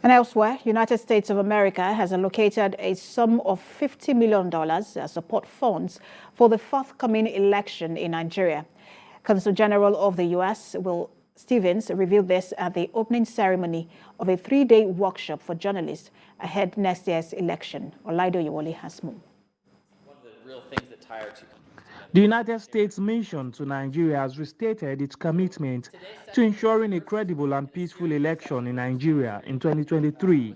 And elsewhere, United States of America has allocated a sum of $50 million as support funds for the forthcoming election in Nigeria. Consul General of the U.S. Will Stevens revealed this at the opening ceremony of a 3-day workshop for journalists ahead next year's election. Olaido Yewole has more. One of the real things that tie our two countries together. The United States mission to Nigeria has restated its commitment to ensuring a credible and peaceful election in Nigeria in 2023.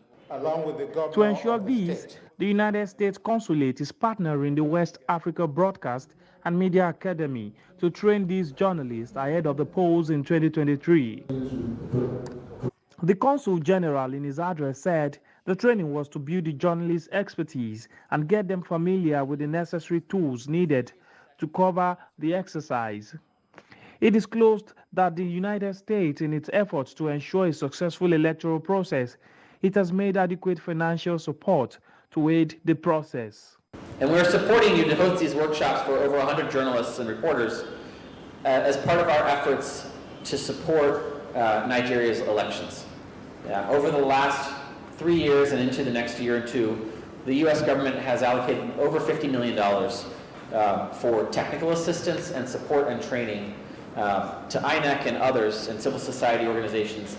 To ensure this, the United States Consulate is partnering the West Africa Broadcast and Media Academy to train these journalists ahead of the polls in 2023. The Consul General in his address said the training was to build the journalists' expertise and get them familiar with the necessary tools needed to cover the exercise. He disclosed that the United States, in its efforts to ensure a successful electoral process, it has made adequate financial support to aid the process. And we're supporting you to host these workshops for over 100 journalists and reporters as part of our efforts to support Nigeria's elections. Over the last 3 years and into the next year or two, the U.S. government has allocated over $50 million for technical assistance and support and training to INEC and others and civil society organizations.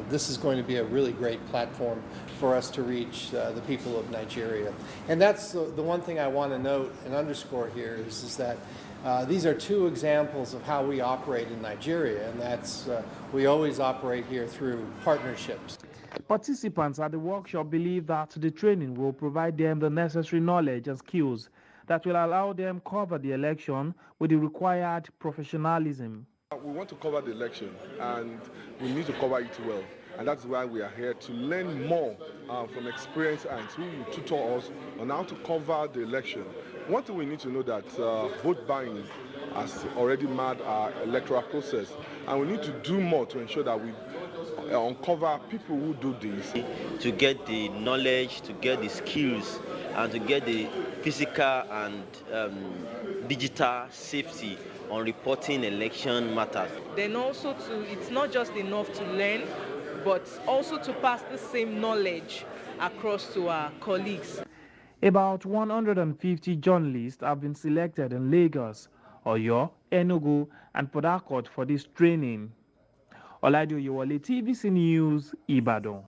This is going to be a really great platform for us to reach the people of Nigeria. And that's the one thing I want to note and underscore here is that these are two examples of how we operate in Nigeria, and that's we always operate here through partnerships. Participants at the workshop believe that the training will provide them the necessary knowledge and skills that will allow them cover the election with the required professionalism. We want to cover the election and we need to cover it well. And that's why we are here to learn more from experienced hands who will tutor us on how to cover the election. One thing we need to know that vote buying has already marred our electoral process, and we need to do more to ensure that we uncover people who do this. To get the knowledge, to get the skills, and to get the physical and digital safety on reporting election matters. Then also it's not just enough to learn, but also to pass the same knowledge across to our colleagues. About 150 journalists have been selected in Lagos, Oyo, Enugu, and Port Harcourt for this training. Olaido Yewole, TVC News, Ibadan.